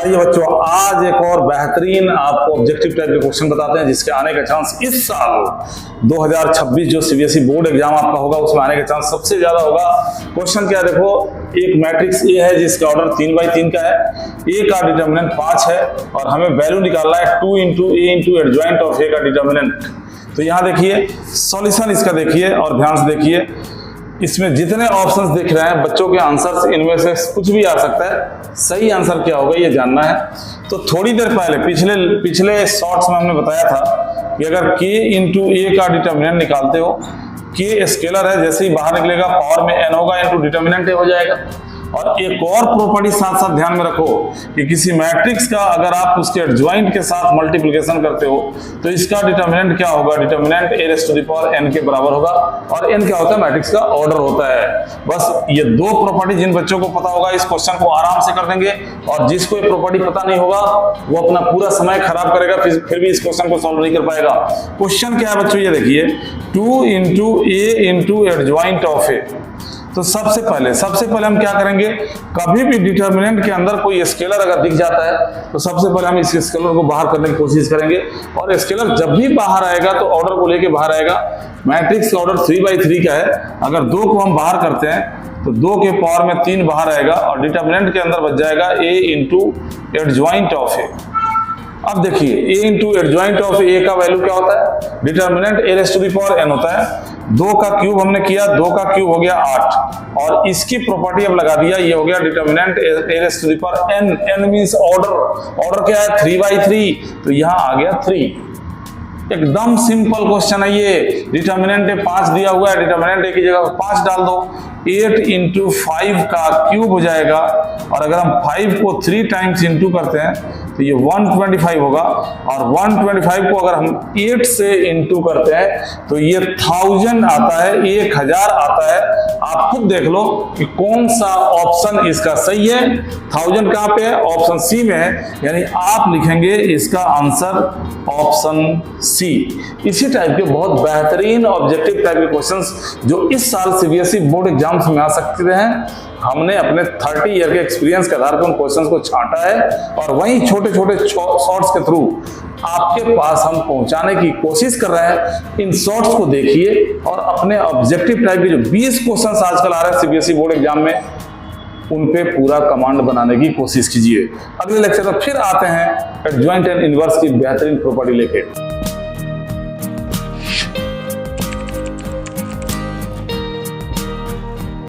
आइए बच्चों, आज एक और बेहतरीन आपको ऑब्जेक्टिव टाइप के क्वेश्चन बताते हैं जिसके आने का चांस इस साल 2026 जो सीबीएसई बोर्ड एग्जाम आपका होगा उसमें आने का चांस सबसे ज्यादा होगा। क्वेश्चन क्या देखो, एक मैट्रिक्स ए है जिसका ऑर्डर 3x3 का है, ए का डिटर्मिनेंट 5 है और हमें वैल्यू निकालना है 2 into A into adjoint of A का डिटर्मिनेंट। तो यहाँ देखिए सॉल्यूशन इसका देखिए और ध्यान से देखिए, इसमें जितने ऑप्शंस दिख रहे हैं बच्चों के आंसर्स, इनमें से कुछ भी आ सकता है। सही आंसर क्या होगा ये जानना है। तो थोड़ी देर पहले पिछले शॉर्ट्स में हमने बताया था कि अगर k इंटू ए का डिटर्मिनेंट निकालते हो, k स्केलर है, जैसे ही बाहर निकलेगा पावर में n होगा इंटू डिटर्मिनेंट ए हो जाएगा। और एक और प्रॉपर्टी साथ साथ ध्यान में रखो कि किसी मैट्रिक्स का अगर आप उसके एडजॉइंट के साथ मल्टीप्लिकेशन करते हो तो इसका डिटर्मिनेंट क्या होगा, determinant a raise to the power n के बराबर होगा। और n क्या होता है, मैट्रिक्स का ऑर्डर होता है। बस ये दो प्रॉपर्टी जिन बच्चों को पता होगा इस क्वेश्चन को आराम से कर देंगे, और जिसको ये प्रॉपर्टी पता नहीं होगा वो अपना पूरा समय खराब करेगा, फिर भी इस क्वेश्चन को सॉल्व नहीं कर पाएगा। क्वेश्चन क्या है बच्चों, ये देखिए 2 into A into adjoint of A. तो सबसे पहले हम क्या करेंगे, कभी भी डिटर्मिनेंट के अंदर कोई स्केलर अगर दिख जाता है तो सबसे पहले हम इस स्केलर को बाहर करने की कोशिश करेंगे। और स्केलर जब भी बाहर आएगा तो ऑर्डर को लेके बाहर आएगा। मैट्रिक्स का ऑर्डर 3x3 का है, अगर 2 को हम बाहर करते हैं तो 2 के पावर में 3 बाहर आएगा और डिटर्मिनेंट के अंदर बच जाएगा a into adjoint of A. अब देखिए a into adjoint of A का वैल्यू क्या होता है, determinant a raise to the power n होता है। 2 का क्यूब हमने किया, 2 का क्यूब हो गया 8, और इसकी प्रॉपर्टी अब लगा दिया, ये हो गया determinant a raise to the power n। n means order क्या है 3x3, तो यहाँ आ गया 3। एकदम सिंपल क्वेश्चन है ये। डिटर्मिनेंट 5 दिया हुआ है, डिटर्मिनेंट a की जगह 5 डाल दो, 8 इंटू 5 का क्यूब हो जाएगा। और अगर हम 5 को 3 टाइम्स इंटू करते हैं तो ये 125 होगा, और 125 को अगर हम 8 से इंटू करते हैं तो ये 1000 आता है, 1000 आता है। आप खुद देख लो कि कौन सा ऑप्शन इसका सही है। 1000 कहाँ पे है, ऑप्शन सी में है, यानी आप लिखेंगे इसका आंसर ऑप्शन सी। इसी टाइप के बहुत बेहतरीन ऑब्जेक्टिव टाइप के क्वेश्चंस जो इस साल सीबीएसई बोर्ड एग्जाम्स में आ सकते हैं, हमने अपने 30 ईयर के एक्सपीरियंस के आधार पर उन क्वेश्चंस को छांटा है और वहीं छोटे छोटे शॉर्ट्स के थ्रू आपके पास हम पहुंचाने की कोशिश कर रहे हैं। इन शॉर्ट्स को देखिए और अपने ऑब्जेक्टिव टाइप के जो 20 क्वेश्चंस आजकल आ रहे हैं सीबीएसई बोर्ड एग्जाम में, उन पे पूरा कमांड बनाने की कोशिश कीजिए। अगले लेक्चर में फिर आते हैं एडजॉइंट एंड इनवर्स की बेहतरीन प्रॉपर्टी लेके।